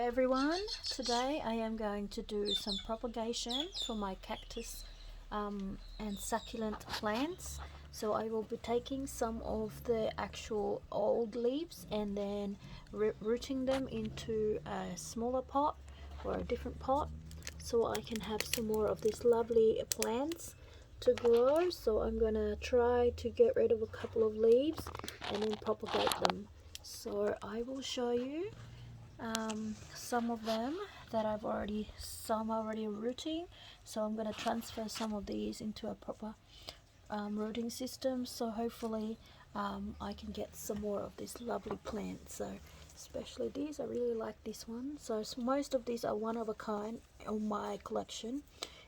everyone, today I am going to do some propagation for my cactus and succulent plants. So I will be taking some of the actual old leaves and then rooting them into a smaller pot or a different pot so I can have some more of these lovely plants to grow. So I'm gonna try to get rid of a couple of leaves and then propagate them. So I will show you some of them that some already rooting. So I'm going to transfer some of these into a proper rooting system, so hopefully I can get some more of this lovely plant. So especially these, I really like this one. So most of these are one of a kind on my collection.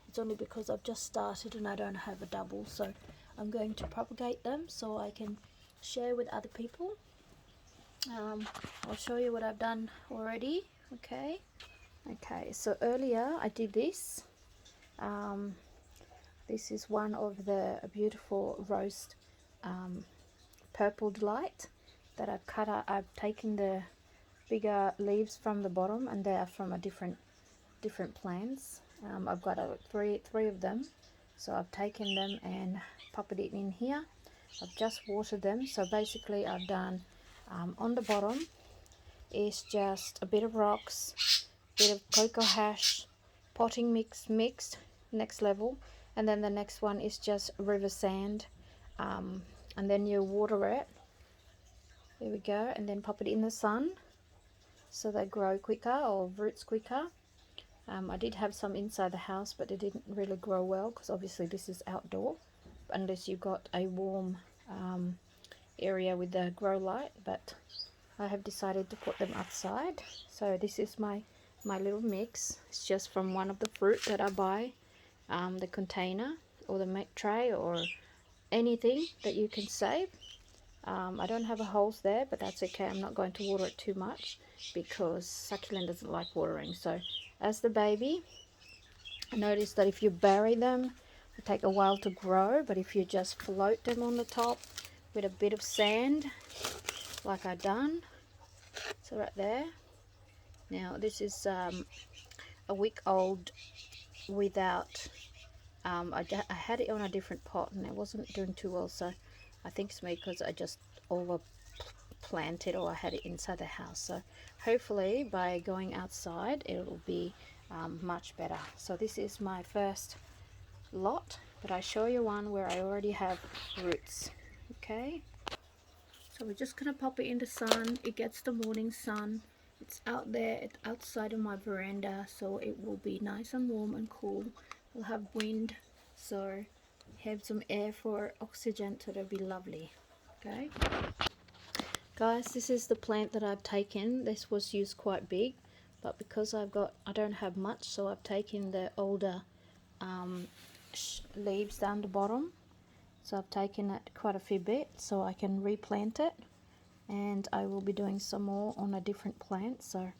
It's only because I've just started and I don't have a double, so I'm going to propagate them so I can share with other people. I'll show you what I've done already. Okay, so earlier I did this. This is one of the beautiful rose purple delight that I've cut out. I've taken the bigger leaves from the bottom, and they are from a different plants. I've got three of them, so I've taken them and popped it in here. I've just watered them. So basically I've done on the bottom is just a bit of rocks, bit of cocoa hash, potting mix mixed, next level, and then the next one is just river sand, and then you water it. There we go, and then pop it in the sun so they grow quicker or roots quicker. I did have some inside the house, but they didn't really grow well because obviously this is outdoor, unless you've got a warm area with the grow light. But I have decided to put them outside. So this is my little mix. It's just from one of the fruit that I buy, the container or the tray or anything that you can save. I don't have a hose there, but that's okay. I'm not going to water it too much because succulent doesn't like watering. So as the baby, I noticed that if you bury them, it take a while to grow, but if you just float them on the top with a bit of sand like I done, so right there. Now this is a week old without I had it on a different pot and it wasn't doing too well, so I think it's maybe because I just over planted or I had it inside the house. So hopefully by going outside it will be much better. So this is my first lot, but I show you one where I already have roots. Okay, so we're just gonna pop it in the sun. It gets the morning sun. It's out there, it's outside of my veranda, so it will be nice and warm and cool. We'll have wind, so have some air for oxygen, so it'll be lovely. Okay guys, this is the plant that I've taken. This was used quite big, but because I don't have much, so I've taken the older leaves down the bottom. So I've taken it quite a few bits so I can replant it, and I will be doing some more on a different plant. So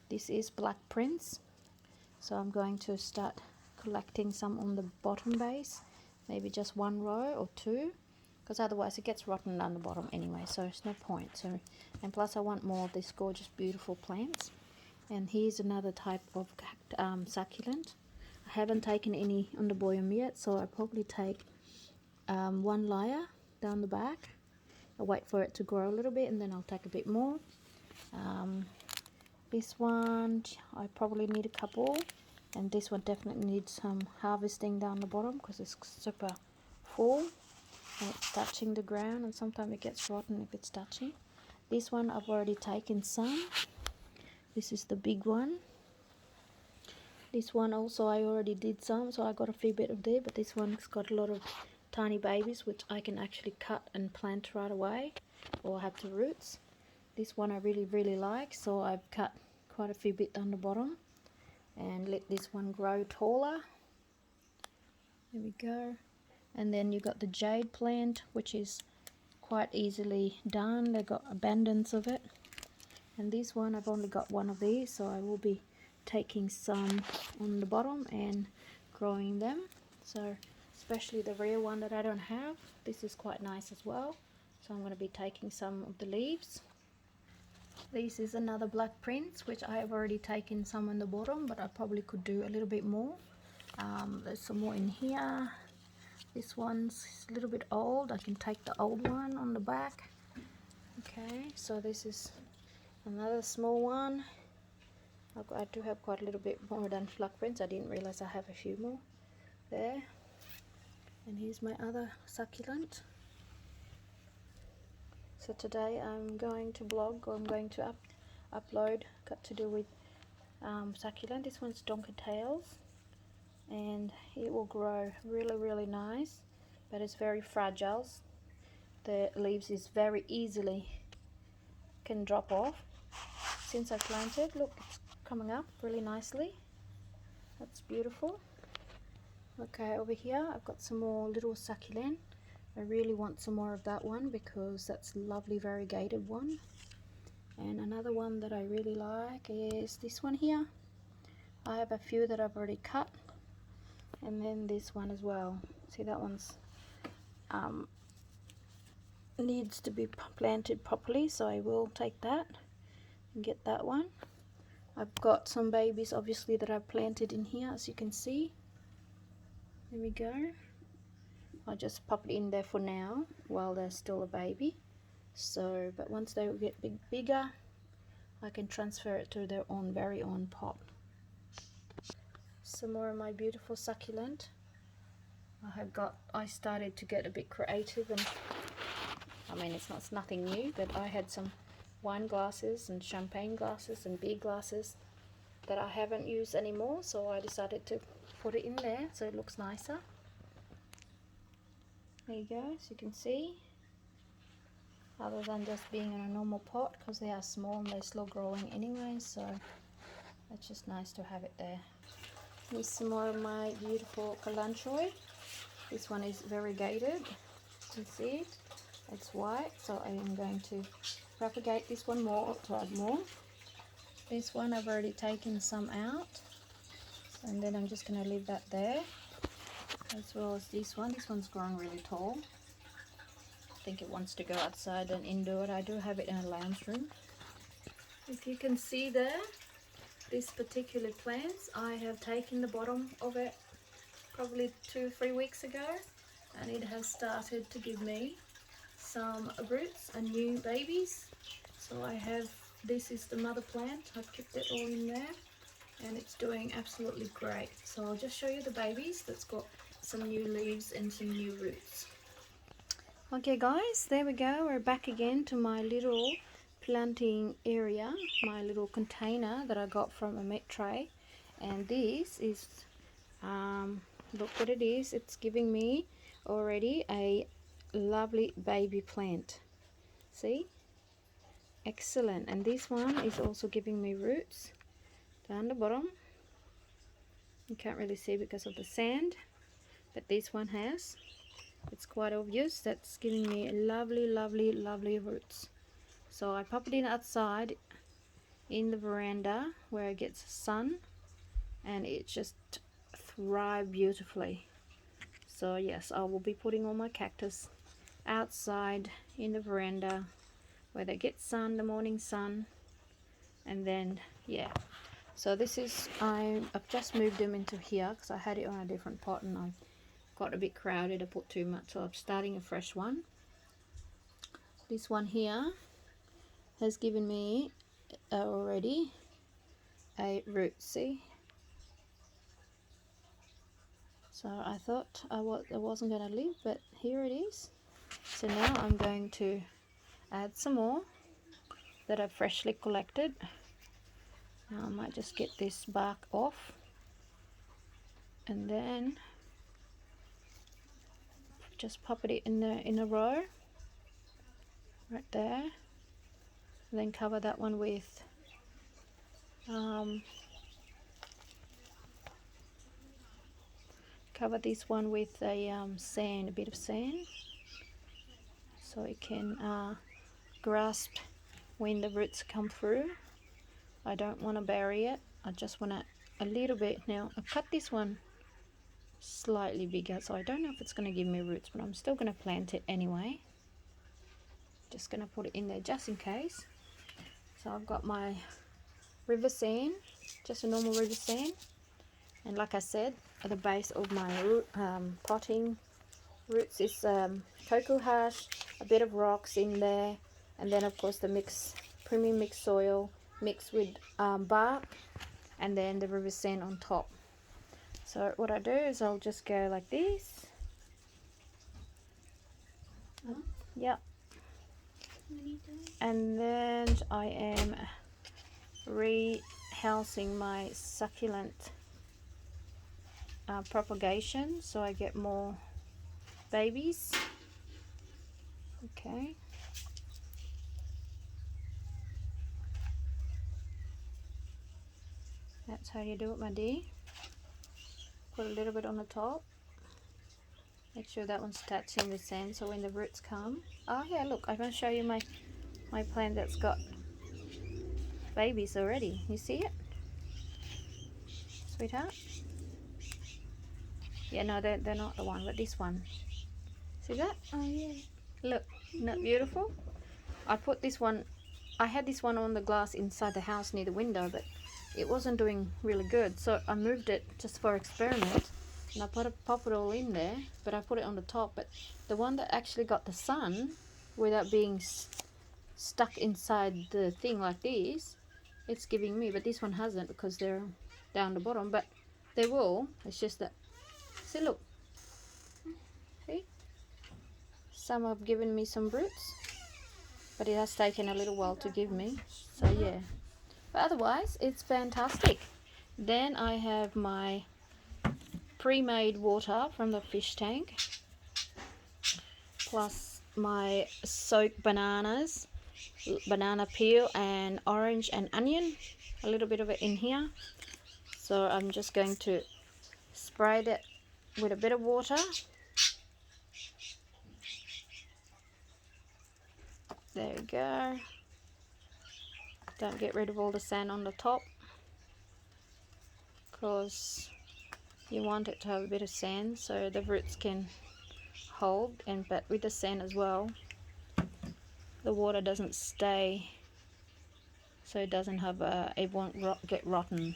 this is Black Prince, so I'm going to start collecting some on the bottom base, maybe just one row or two, because otherwise it gets rotten down the bottom anyway, so it's no point. So, and plus I want more of these gorgeous beautiful plants. And here's another type of succulent. I haven't taken any on the boyum yet, so I'll probably take one layer down the back. I'll wait for it to grow a little bit and then I'll take a bit more. This one I probably need a couple, and this one definitely needs some harvesting down the bottom because it's super full and it's touching the ground, and sometimes it gets rotten if it's touching. This one I've already taken some. This is the big one. This one also I already did some, so I got a few bit of there, but this one's got a lot of tiny babies which I can actually cut and plant right away or have the roots. This one I really like, so I've cut quite a few bit down the bottom and let this one grow taller. There we go. And then you got the jade plant, which is quite easily done. They got abundance of it. And this one I've only got one of these, so I will be taking some on the bottom and growing them. So especially the rare one that I don't have, this is quite nice as well, so I'm going to be taking some of the leaves. This is another black prince, which I have already taken some in the bottom, but I probably could do a little bit more. There's some more in here. This one's a little bit old. I can take the old one on the back. Okay, so this is another small one. I do have quite a little bit more than black prince. I didn't realize I have a few more there. And here's my other succulent. So today I'm going to blog, or I'm going to upload, got to do with succulent. This one's donkey tails, and it will grow really nice, but it's very fragile. The leaves is very easily can drop off. Since I planted, look, it's coming up really nicely. That's beautiful. Okay, over here I've got some more little succulent. I really want some more of that one because that's a lovely variegated one. And another one that I really like is this one here. I have a few that I've already cut, and then this one as well. See, that one's needs to be planted properly, so I will take that and get that one. I've got some babies obviously that I've planted in here, as you can see. There we go. I'll just pop it in there for now while they're still a baby. So, but once they get bigger, I can transfer it to their own very own pot. Some more of my beautiful succulent. I started to get a bit creative, and I mean, it's nothing new, but I had some wine glasses and champagne glasses and beer glasses that I haven't used anymore, so I decided to put it in there so it looks nicer. There you go, as you can see, other than just being in a normal pot, because they are small and they're slow growing anyway, so it's just nice to have it there. Here's some more of my beautiful kalanchoe. This one is variegated, you can see it. It's white, so I am going to propagate this one more to add more. This one I've already taken some out, and then I'm just going to leave that there, as well as this one. This one's growing really tall. I think it wants to go outside and indoor. I do have it in a lounge room. If you can see there, this particular plant, I have taken the bottom of it probably 2-3 weeks ago, and it has started to give me some roots and new babies. So I have, this is the mother plant. I've kept it all in there, and it's doing absolutely great. So I'll just show you the babies that's got some new leaves and some new roots. Okay guys, there we go. We're back again to my little planting area, my little container that I got from a meat tray. And this is look what it is. It's giving me already a lovely baby plant. See, excellent. And this one is also giving me roots down the bottom. You can't really see because of the sand, but this one has, it's quite obvious. That's giving me lovely roots. So I pop it in outside in the veranda where it gets sun, and it just thrives beautifully. So yes, I will be putting all my cactus outside in the veranda where they get sun, the morning sun, and then yeah. So this is, I've just moved them into here because I had it on a different pot and I got a bit crowded. I put too much, so I'm starting a fresh one. This one here has given me already a root, see? So I thought I wasn't going to live, but here it is. So now I'm going to add some more that I've freshly collected. Now I might just get this bark off, and then just pop it in a row right there, and then cover that one with cover this one with a sand, a bit of sand, so it can grasp when the roots come through. I don't want to bury it, I just want a little bit. Now I've cut this one slightly bigger, so I don't know if it's going to give me roots, but I'm still going to plant it anyway. Just going to put it in there just in case. So I've got my river sand, just a normal river sand, and like I said, at the base of my potting roots is cocoa hush, a bit of rocks in there, and then of course the premium mixed soil mixed with bark, and then the river sand on top. So what I do is I'll just go like this. Yep. And then I am rehousing my succulent propagation so I get more babies. Okay. That's how you do it, my dear. Put a little bit on the top. Make sure that one's touching the sand so when the roots come. Oh yeah, look, I'm going to show you my plant that's got babies already. You see it? Sweetheart? Yeah, no, they're not the one, but this one. See that? Oh yeah. Look, isn't that beautiful? I put this one, I had this one on the glass inside the house near the window, but it wasn't doing really good. So I moved it just for experiment, and I pop it all in there, but I put it on the top. But the one that actually got the sun without being stuck inside the thing like this, it's giving me, but this one hasn't because they're down the bottom, but they will. It's just that, see, look, see, some have given me some roots, but it has taken a little while to give me. So yeah, but otherwise it's fantastic. Then I have my pre-made water from the fish tank, plus my soaked bananas, banana peel and orange and onion, a little bit of it in here. So I'm just going to spray that with a bit of water. There we go. Don't get rid of all the sand on the top, because you want it to have a bit of sand so the roots can hold, and but with the sand as well, the water doesn't stay, so it doesn't have it won't get rotten.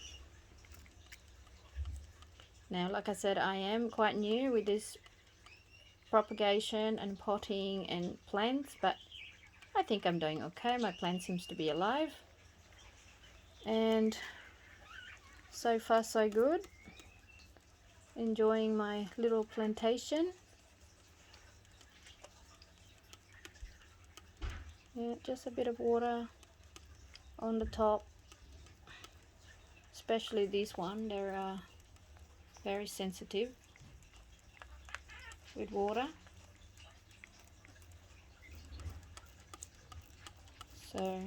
Now, like I said, I am quite new with this propagation and potting and plants, but I think I'm doing okay. My plant seems to be alive, and so far so good. Enjoying my little plantation. Yeah, just a bit of water on the top, especially this one. They're very sensitive with water, so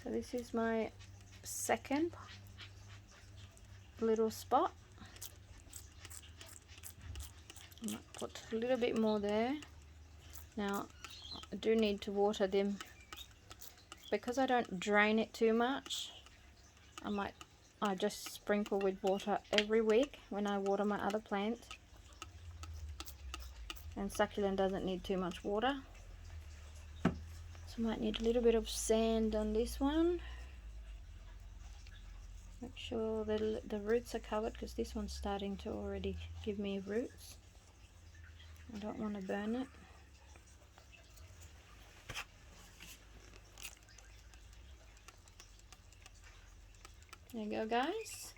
this is my second little spot. I might put a little bit more there. Now I do need to water them, because I don't drain it too much. I just sprinkle with water every week when I water my other plant, and succulent doesn't need too much water. So I might need a little bit of sand on this one. Make sure the roots are covered, because this one's starting to already give me roots. I don't want to burn it. There you go, guys.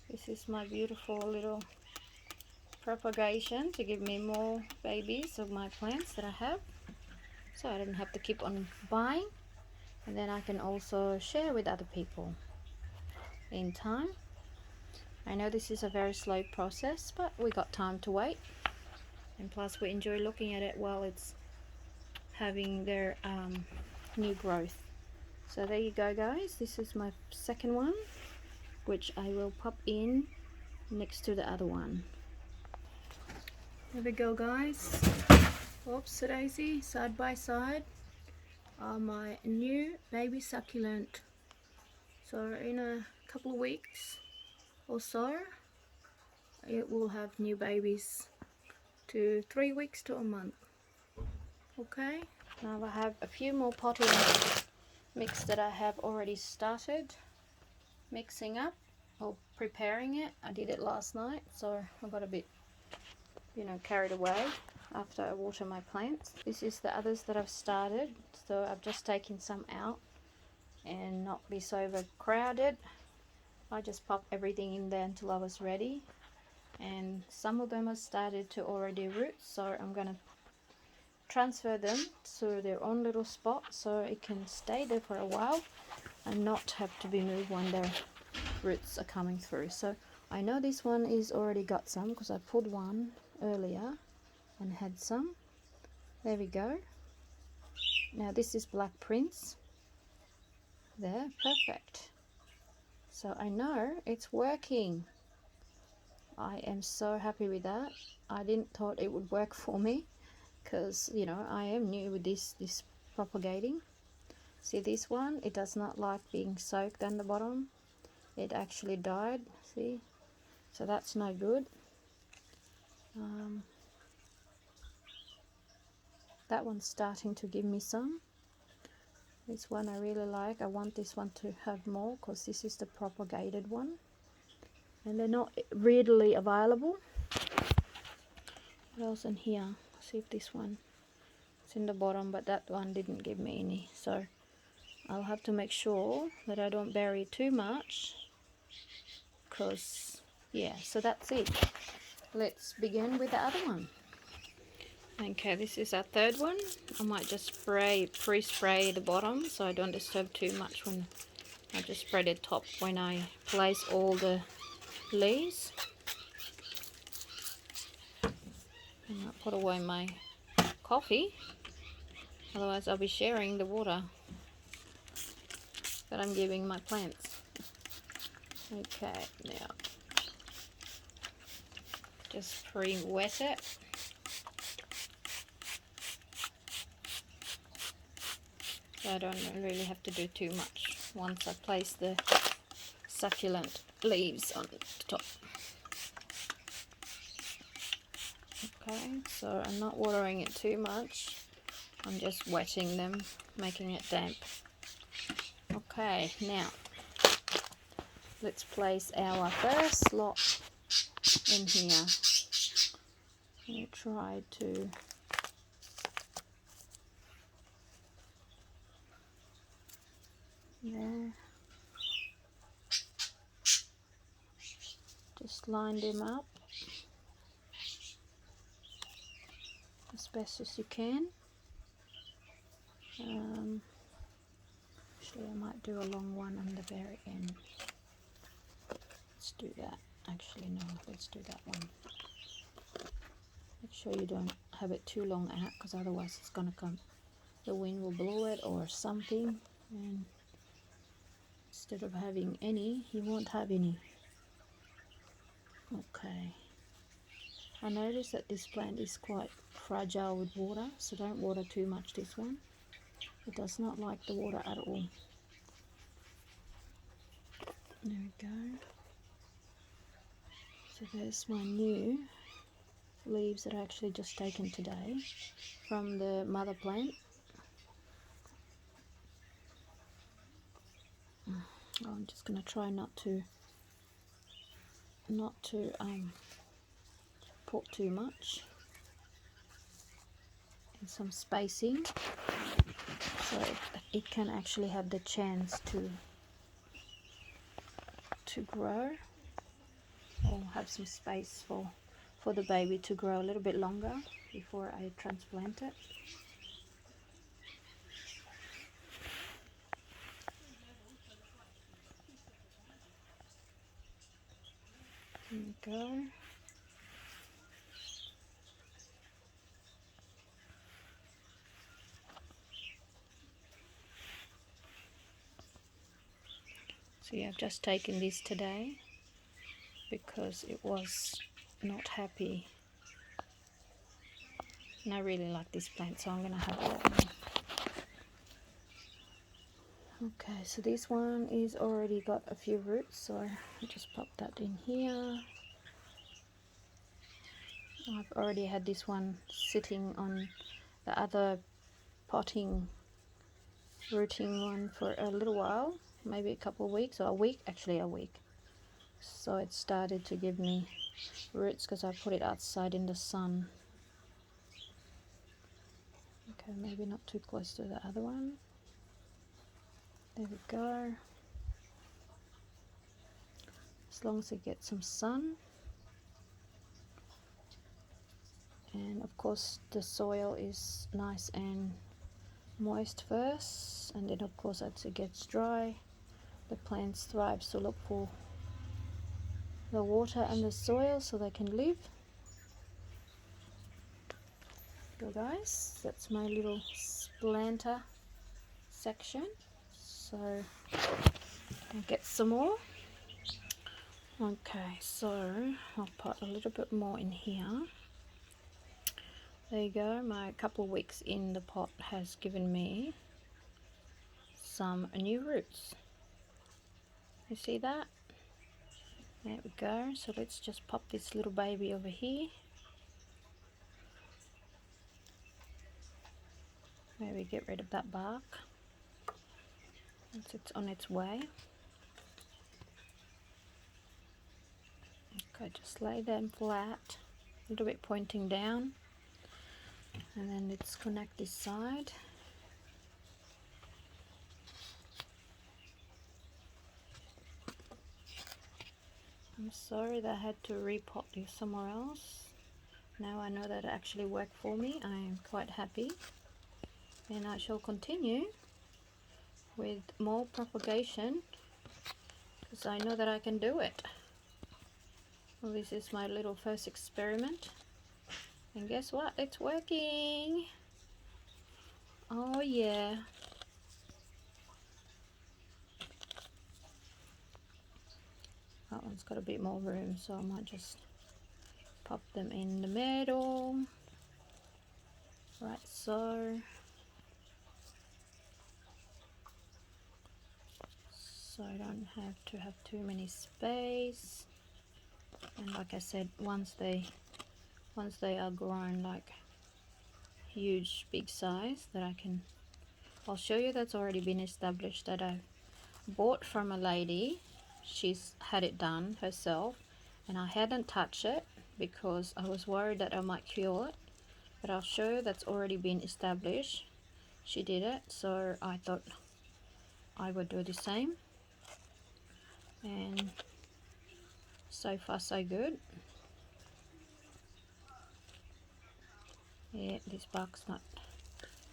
This is my beautiful little propagation to give me more babies of my plants that I have, so I don't have to keep on buying, and then I can also share with other people in time. I know this is a very slow process, but we got time to wait, and plus we enjoy looking at it while it's having their new growth. So there you go, guys. This is my second one, which I will pop in next to the other one. There we go, guys. Oops, daisy, side by side are my new baby succulent. So in a couple of weeks or so, it will have new babies to 3 weeks to a month. Okay, now I have a few more potting mix that I have already started mixing up or preparing it. I did it last night, so I got a bit, carried away after I water my plants. This is the others that I've started, so I've just taken some out and not be so overcrowded. I just popped everything in there until I was ready, and some of them have started to already root, so I'm gonna transfer them to their own little spot so it can stay there for a while and not have to be moved when their roots are coming through. So I know this one is already got some because I pulled one earlier and had some. There we go. Now this is Black Prince. There, perfect. So I know it's working. I am so happy with that. I didn't thought it would work for me because I am new with this propagating. See this one, it does not like being soaked on the bottom. It actually died, see, so that's no good. That one's starting to give me some. This one I really like. I want this one to have more because this is the propagated one and they're not readily available. What else in here? See if this one, it's in the bottom, but that one didn't give me any, so I'll have to make sure that I don't bury too much because so that's it. Let's begin with the other one. Okay, this is our third one. I might just pre-spray the bottom so I don't disturb too much when I just spray the top when I place all the leaves. And I'll put away my coffee, otherwise I'll be sharing the water that I'm giving my plants. Okay, now just pre-wet it. So I don't really have to do too much once I place the succulent leaves on the top. Okay, so I'm not watering it too much. I'm just wetting them, making it damp. Okay, now let's place our first lot in here. I'll try to just line them up as best as you can. Actually I might do a long one on the very end. Let's do that. Actually no, let's do that one. Make sure you don't have it too long out because otherwise it's gonna come, the wind will blow it or something, and instead of having any, you won't have any. Okay, I noticed that this plant is quite fragile with water, so don't water too much this one. It does not like the water at all. There we go. So there's my new leaves that I actually just taken today from the mother plant. I'm just going to try not to put too much, and some spacing so it can actually have the chance to grow, or have some space for the baby to grow a little bit longer before I transplant it. There we go. See, I've just taken this today because it was not happy, and I really like this plant, so I'm going to have a lot more. Okay, so this one is already got a few roots, so I just pop that in here. I've already had this one sitting on the other potting rooting one for a little while, maybe a couple of weeks, or a week, actually a week. So it started to give me roots because I put it outside in the sun. Okay, maybe not too close to the other one. There we go. As long as it gets some sun. And of course the soil is nice and moist first, and then of course as it gets dry, the plants thrive, so look for the water and the soil so they can live. So guys, that's my little planter section. So I'll get some more. Okay, so I'll put a little bit more in here. There you go, my couple of weeks in the pot has given me some new roots. You see that? There we go. So let's just pop this little baby over here. Maybe get rid of that bark once it's on its way. Okay, just lay them flat, a little bit pointing down, and then let's connect this side. I'm sorry that I had to repot this somewhere else. Now I know that it actually worked for me. I am quite happy, and I shall continue with more propagation because I know that I can do it. Well, this is my little first experiment, and guess what? It's working. Oh yeah. That one's got a bit more room, so I might just pop them in the middle, right so. So I don't have to have too many space. And like I said, once they are grown like huge, big size, that I'll show you that's already been established, that I bought from a lady. She's had it done herself, and I hadn't touched it because I was worried that I might kill it, but I'll show you that's already been established. She did it, so I thought I would do the same, and so far so good. Yeah, this bark's not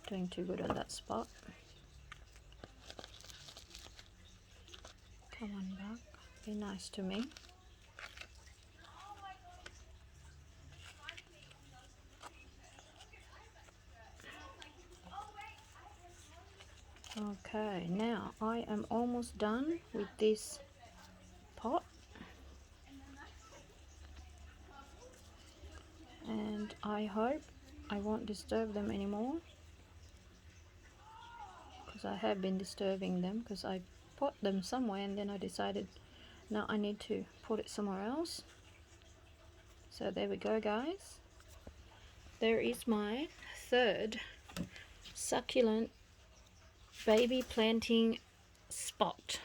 doing too good on that spot. Come on, bark, be nice to me. Okay, now I am almost done with this pot, and I hope I won't disturb them anymore, because I have been disturbing them because I put them somewhere and then I decided no, I need to put it somewhere else. So there we go, guys. There is my third succulent baby planting spot.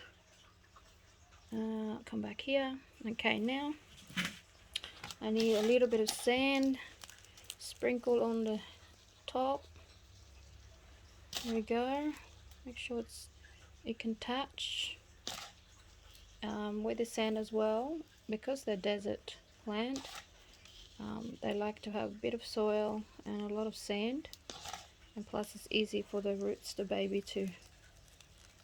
Come back here. Okay, now I need a little bit of sand, sprinkle on the top. There we go. Make sure it can touch with the sand as well, because they're desert plant. They like to have a bit of soil and a lot of sand, and plus it's easy for the roots, the baby, to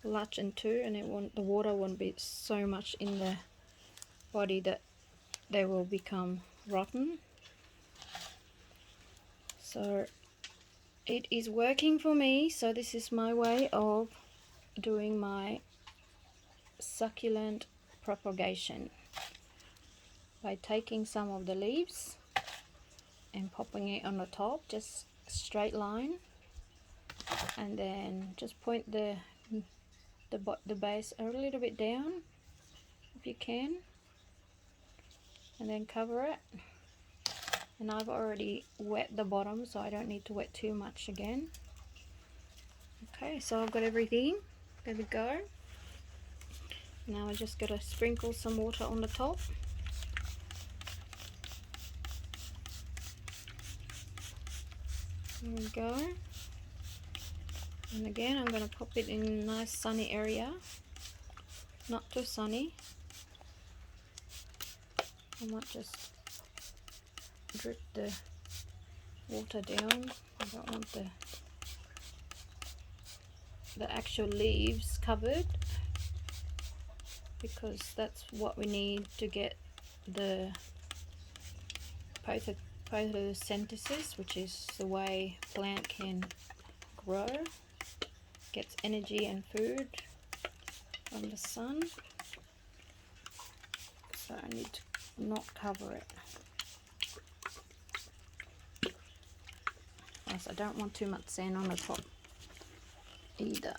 latch into, and the water won't be so much in the body that they will become rotten. So it is working for me. So this is my way of doing my succulent propagation, by taking some of the leaves and popping it on the top, just a straight line, and then just point the base a little bit down if you can, and then cover it, And I've already wet the bottom, so I don't need to wet too much again. Okay, so I've got everything. There we go. Now I just got to sprinkle some water on the top. There we go. And again, I'm going to pop it in a nice sunny area. Not too sunny. I might just drip the water down. I don't want the actual leaves covered, because that's what we need to get the photosynthesis, which is the way plant can grow, gets energy and food from the sun. So I need to not cover it. Plus I don't want too much sand on the top either.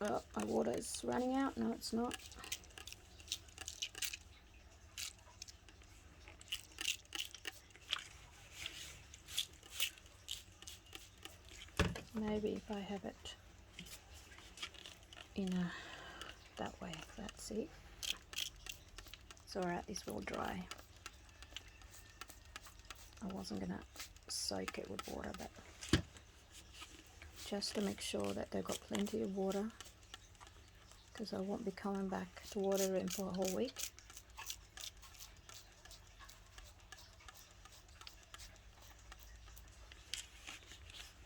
Oh, my water is running out. No, it's not. Maybe if I have it in that way. That's it. It's alright, this will dry. I wasn't gonna soak it with water, but just to make sure that they've got plenty of water, because I won't be coming back to water it for a whole week.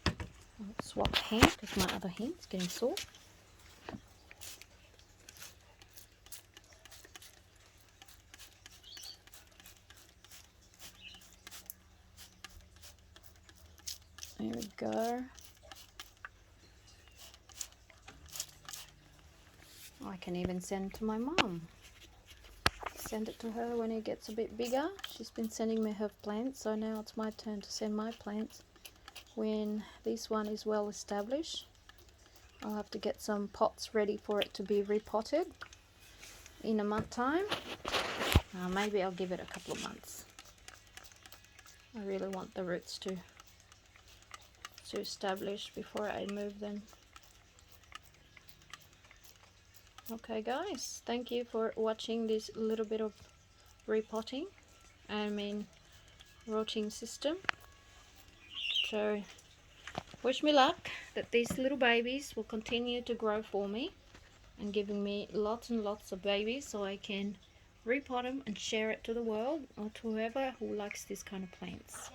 I'll swap hand because my other hand's getting sore. There we go. I can even send to my mum. Send it to her when it gets a bit bigger. She's been sending me her plants, so now it's my turn to send my plants. When this one is well established, I'll have to get some pots ready for it to be repotted in a month time. Maybe I'll give it a couple of months. I really want the roots to establish before I move them. Okay guys, thank you for watching this little bit of repotting, rotting system. So wish me luck that these little babies will continue to grow for me and giving me lots and lots of babies, so I can repot them and share it to the world, or to whoever who likes this kind of plants.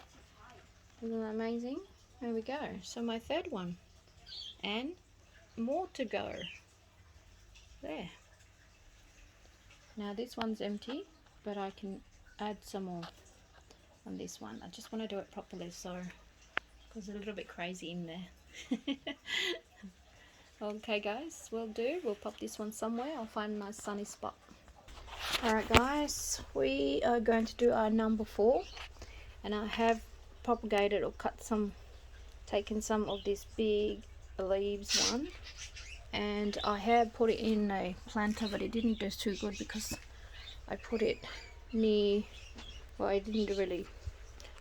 Isn't that amazing? There we go. So my third one, and more to go. There. Now this one's empty, but I can add some more on this one. I just want to do it properly, so because it's a little bit crazy in there. Okay guys, will do. We'll pop this one somewhere. I'll find a nice sunny spot. Alright guys, we are going to do our number 4, and I have propagated or taken some of this big leaves one, and I have put it in a planter, but it didn't do too good because I put it near, well, I didn't really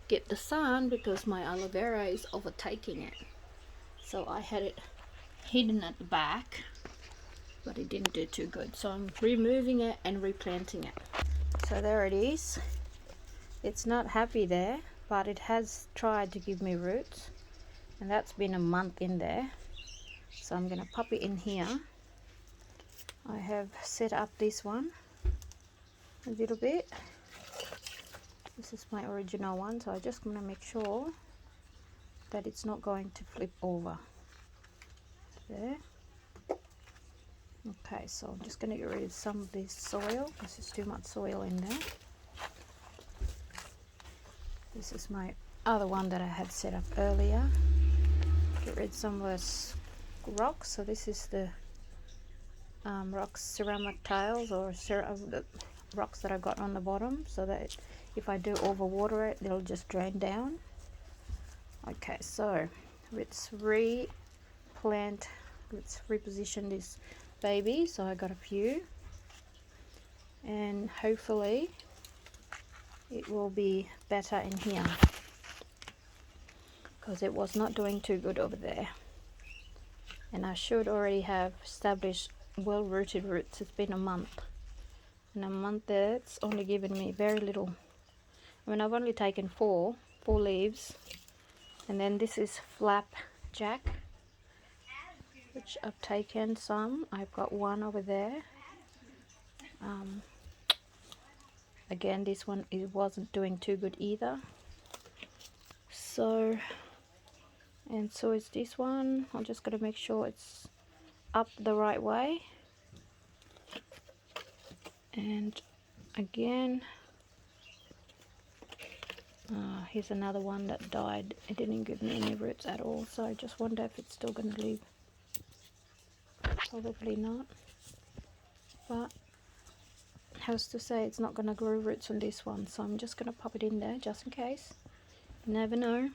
get the sun because my aloe vera is overtaking it, so I had it hidden at the back, but it didn't do too good, so I'm removing it and replanting it. So there it is. It's not happy there, but it has tried to give me roots, and that's been a month in there. So I'm gonna pop it in here. I have set up this one a little bit. This is my original one, so I just want to make sure that it's not going to flip over. There. Okay, so I'm just going to get rid of some of this soil. This is too much soil in there. This is my other one that I had set up earlier. Get rid of some of this rocks. So this is the rocks, ceramic tiles, or the rocks that I got on the bottom, so that if I do overwater it, it'll just drain down. Okay, so let's replant, let's reposition this baby. So I got a few, and hopefully it will be better in here, because it was not doing too good over there. And I should already have established well-rooted roots. It's been a month, and a month there, it's only given me very little. I mean, I've only taken four leaves, and then this is flapjack, which I've taken some. I've got one over there. Again, this one, it wasn't doing too good either. So, and so is this one. I'm just going to make sure it's up the right way. And again, here's another one that died. It didn't give me any roots at all, so I just wonder if it's still going to live. Probably not, but has to say it's not going to grow roots on this one, so I'm just going to pop it in there just in case. You never know.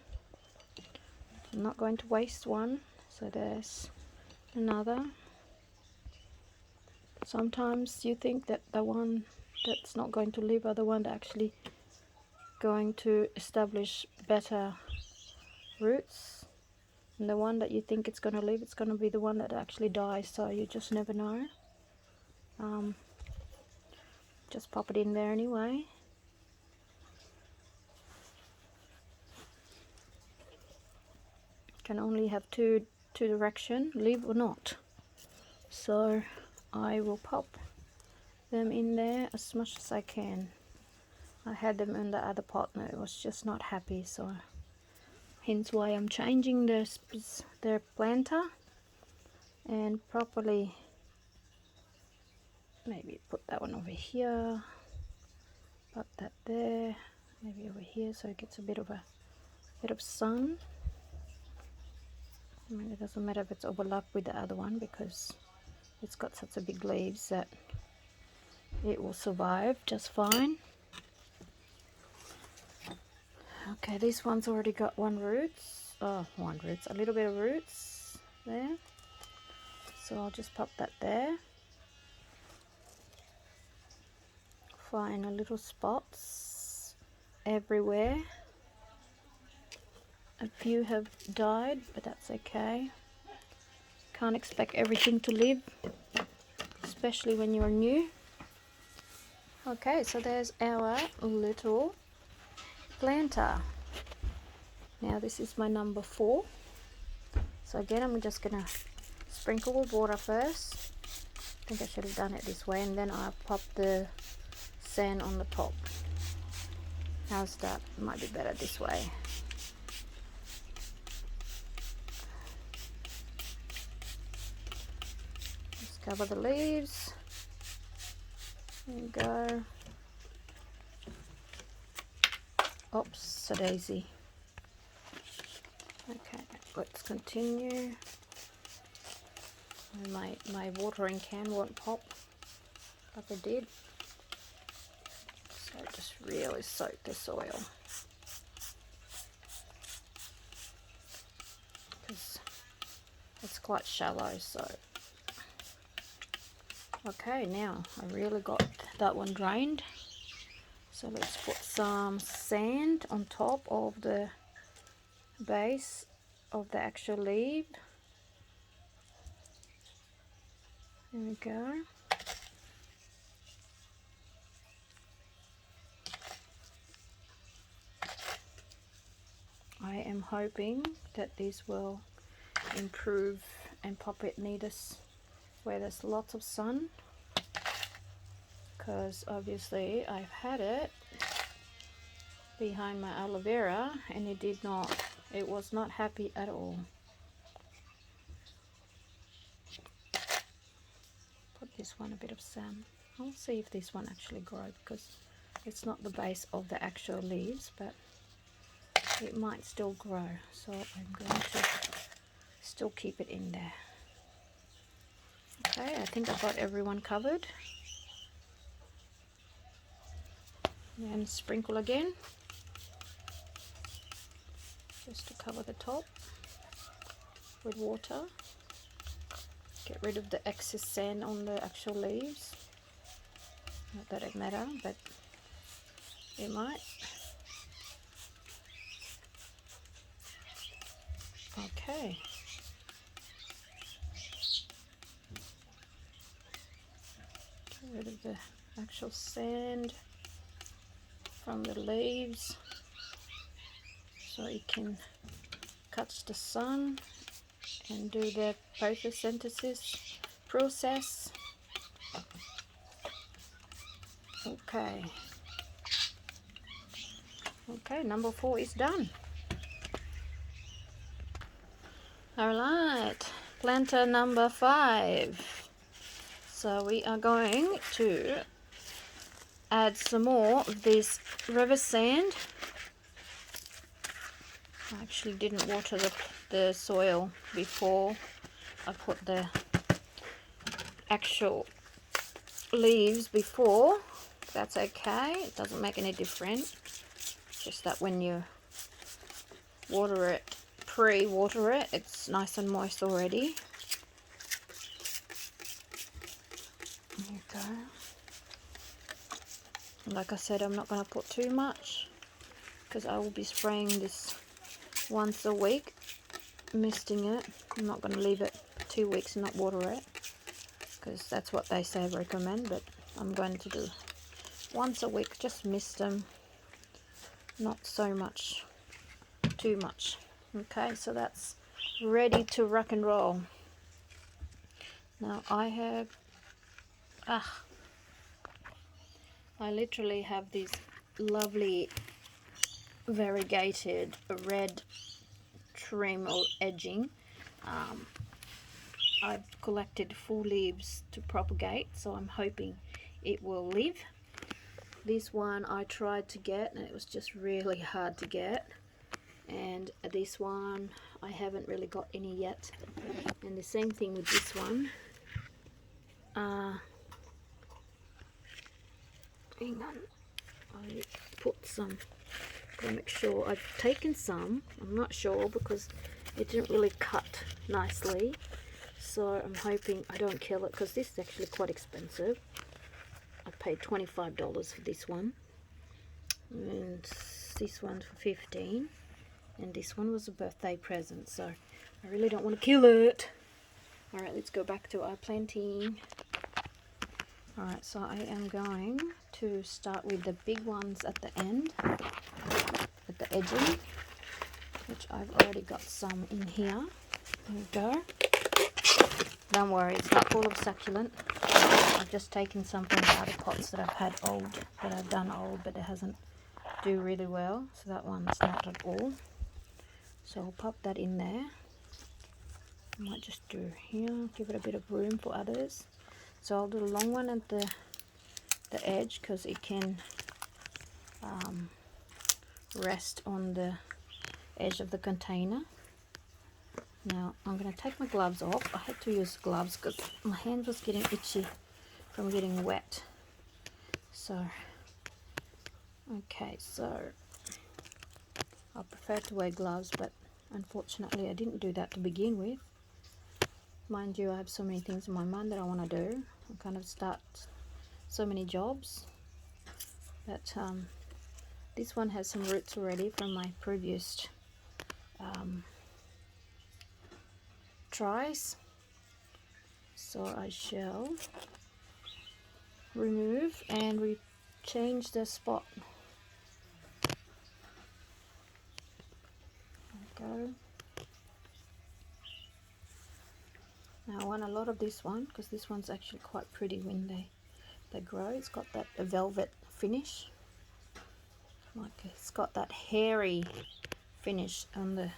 I'm not going to waste one. So there's another. Sometimes you think that the one that's not going to live are the one that actually going to establish better roots, and the one that you think it's going to live, it's going to be the one that actually dies. So you just never know. Just pop it in there anyway. Can only have two direction, live or not. So I will pop them in there as much as I can. I had them in the other pot and it was just not happy, so hence why I'm changing their planter and properly. Maybe put that one over here, put that there, maybe over here, so it gets a bit of sun. I mean, it doesn't matter if it's overlapped with the other one because it's got such a big leaves that it will survive just fine. Okay, this one's already got a little bit of roots there, so I'll just pop that there. Find a little spots everywhere. A few have died, but that's okay. Can't expect everything to live, especially when you're new. Okay, so there's our little planter. Now this is my number 4. So again, I'm just gonna sprinkle with water first. I think I should have done it this way, and then I'll pop the sand on the top. How's that? Might be better this way. Just cover the leaves. There you go. Oops, a daisy. Okay, let's continue. My watering can won't pop like it did. So just really soak the soil, because it's quite shallow. So okay, now I really got that one drained. So let's put some sand on top of the base of the actual leaf. There we go. I am hoping that this will improve and pop it near us where there's lots of sun, because obviously I've had it behind my aloe vera and it was not happy at all. Put this one a bit of sand. I'll see if this one actually grows, because it's not the base of the actual leaves, but it might still grow, so I'm going to still keep it in there. Okay, I think I've got everyone covered. And sprinkle again, just to cover the top with water. Get rid of the excess sand on the actual leaves. Not that it matters, but You might. Okay. Get rid of the actual sand from the leaves so it can catch the sun and do the photosynthesis process. Okay. Okay, number 4 is done. Alright, planter number 5. So we are going to add some more of this river sand. I actually didn't water the soil before I put the actual leaves before. That's okay, it doesn't make any difference. Just that when you water it, pre-water it, it's nice and moist already. There you go. Like I said, I'm not going to put too much because I will be spraying this once a week, misting it. I'm not going to leave it 2 weeks and not water it because that's what they say recommend, but I'm going to do once a week, just mist them, not so much, too much. Okay, so that's ready to rock and roll. Now I have, I literally have these lovely variegated red trim or edging. I've collected full leaves to propagate, so I'm hoping it will live. This one I tried to get and it was just really hard to get, and this one I haven't really got any yet, and the same thing with this one. Hang on, I put some, gotta make sure I've taken some. I'm not sure because it didn't really cut nicely, so I'm hoping I don't kill it because this is actually quite expensive. I paid $25 for this one, and this one for $15, and this one was a birthday present, so I really don't want to kill it. Alright, let's go back to our planting. Alright, so I am going to start with the big ones at the end, at the edging, which I've already got some in here. There we go. Don't worry, it's not full of succulent. I've just taken some from the other pots that I've had old, that I've done old, but it hasn't do really well. So that one's not at all. So I'll pop that in there. I might just do here, give it a bit of room for others. So I'll do the long one at the edge because it can rest on the edge of the container. Now I'm going to take my gloves off. I had to use gloves because my hand was getting itchy from getting wet. So, okay, so I prefer to wear gloves, but unfortunately I didn't do that to begin with. Mind you, I have so many things in my mind that I want to do. I kind of start so many jobs. But this one has some roots already from my previous tries. So I shall remove and change the spot. There we go. Now I want a lot of this one because this one's actually quite pretty when they grow. It's got that velvet finish, like it's got that hairy finish on the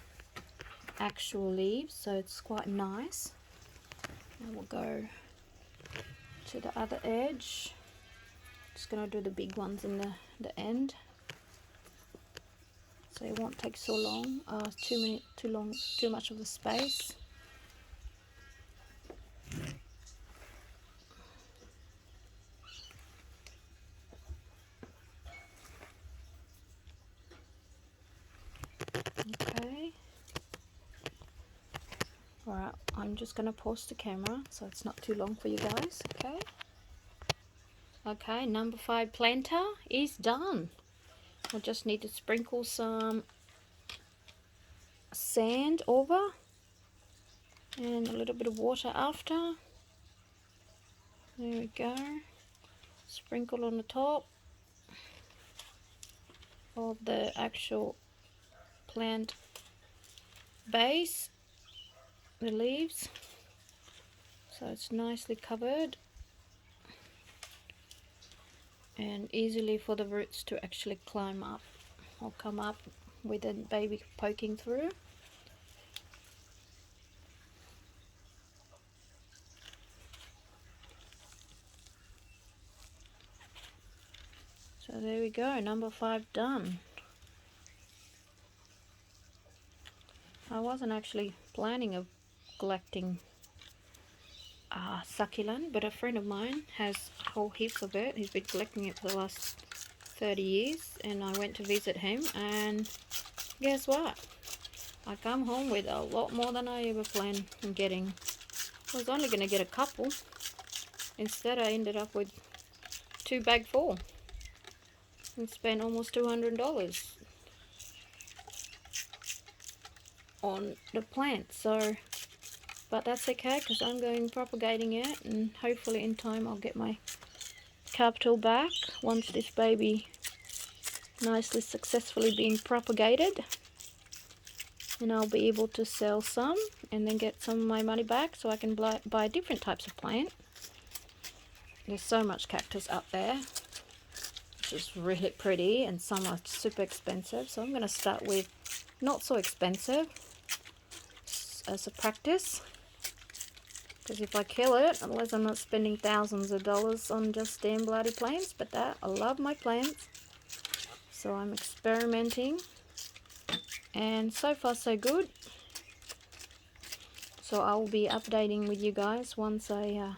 actual leaves, so it's quite nice. And we'll go to the other edge. Just gonna do the big ones in the end, so it won't take so long. Too much of the space. Okay. Alright, I'm just going to pause the camera so it's not too long for you guys. Okay. Okay, number 5 planter is done. I just need to sprinkle some sand over and a little bit of water after. There we go. Sprinkle on the top of the actual plant base, the leaves, so it's nicely covered and easily for the roots to actually climb up or come up with the baby poking through. So there we go, number 5 done. I wasn't actually planning of collecting succulent, but a friend of mine has a whole heap of it. He's been collecting it for the last 30 years, and I went to visit him, and guess what? I come home with a lot more than I ever planned on getting. I was only going to get a couple. Instead, I ended up with 2 bags full and spent almost $200 on the plant. So, but that's okay, because I'm going propagating it, and hopefully in time I'll get my capital back once this baby nicely successfully being propagated, and I'll be able to sell some and then get some of my money back so I can buy different types of plant. There's so much cactus up there, which is really pretty, and some are super expensive, so I'm going to start with not so expensive as a practice, because if I kill it, unless I'm not spending thousands of dollars on just damn bloody plants. But that, I love my plants, so I'm experimenting, and so far so good. So I will be updating with you guys once I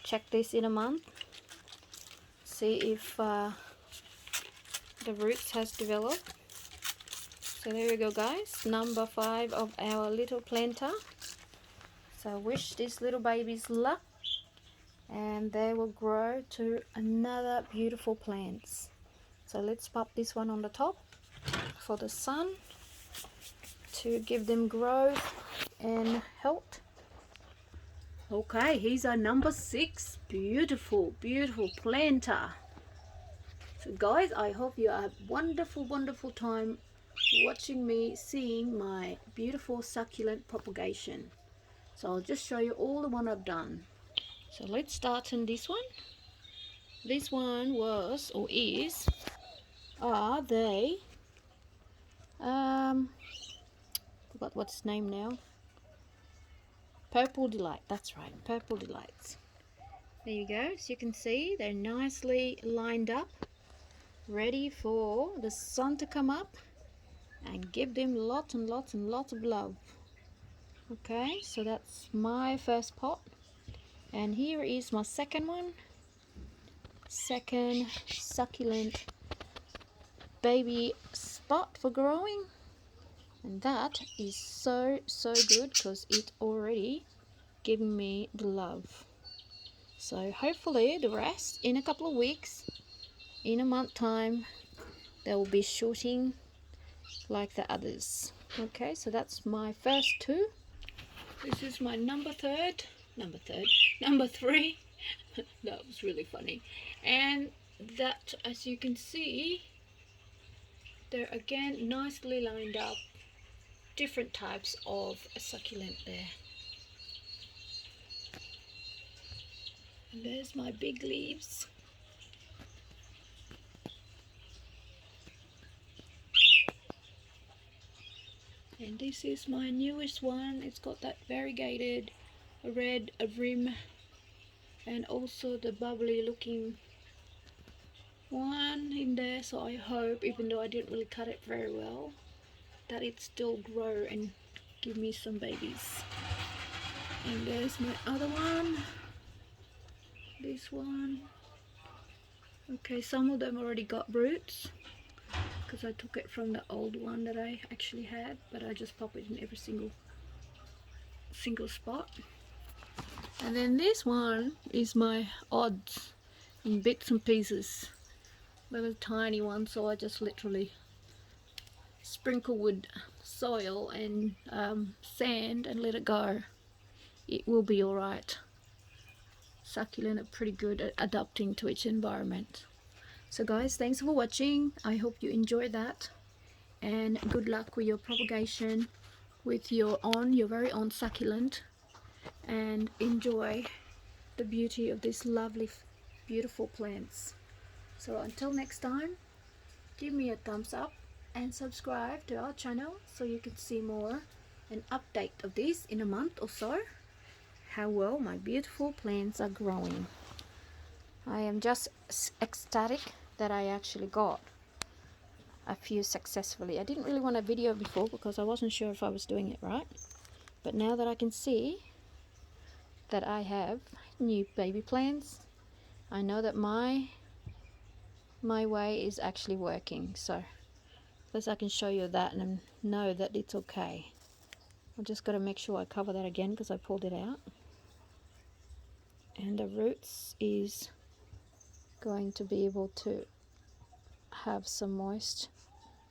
check this in a month, see if the roots has developed. So there we go, guys, number 5 of our little planter. So wish these little babies luck, and they will grow to another beautiful plants. So let's pop this one on the top for the sun to give them growth and health. Okay, here's our number 6 beautiful planter. So guys, I hope you have wonderful time watching me seeing my beautiful succulent propagation. So I'll just show you all the one I've done. So let's start on this one. This one was, or is, they forgot what's its name now. Purple Delight, that's right, Purple Delights. There you go. So you can see they're nicely lined up, ready for the sun to come up and give them lots and lots of love. Okay, so that's my first pot, and here is my second one, second succulent baby spot for growing, and that is so good because it already giving me the love. So hopefully the rest in a couple of weeks, in a month time, they will be shooting like the others. Okay, so that's my first 2. This is my number 3. That was really funny. And that, as you can see, they're again nicely lined up, different types of succulent there. And there's my big leaves. And this is my newest one. It's got that variegated red rim, and also the bubbly looking one in there. So I hope, even though I didn't really cut it very well, that it still grow and give me some babies. And there's my other one, this one. Okay, some of them already got roots because I took it from the old one that I actually had, but I just pop it in every single spot. And then this one is my odds in bits and pieces. They were tiny ones, so I just literally sprinkle with soil and sand and let it go. It will be alright. Succulent are pretty good at adapting to its environment. So guys, thanks for watching. I hope you enjoyed that, and good luck with your propagation with your very own succulent, and enjoy the beauty of these lovely beautiful plants. So until next time, give me a thumbs up and subscribe to our channel so you can see more an update of this in a month or so, how well my beautiful plants are growing. I am just ecstatic that I actually got a few successfully. I didn't really want a video before because I wasn't sure if I was doing it right, but now that I can see that I have new baby plants, I know that my way is actually working. So at least I can show you that and know that it's okay. I've just got to make sure I cover that again because I pulled it out, and the roots is going to be able to have some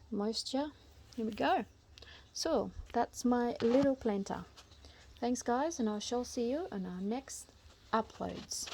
moisture. Here we go. So that's my little planter. Thanks guys, and I shall see you on our next uploads.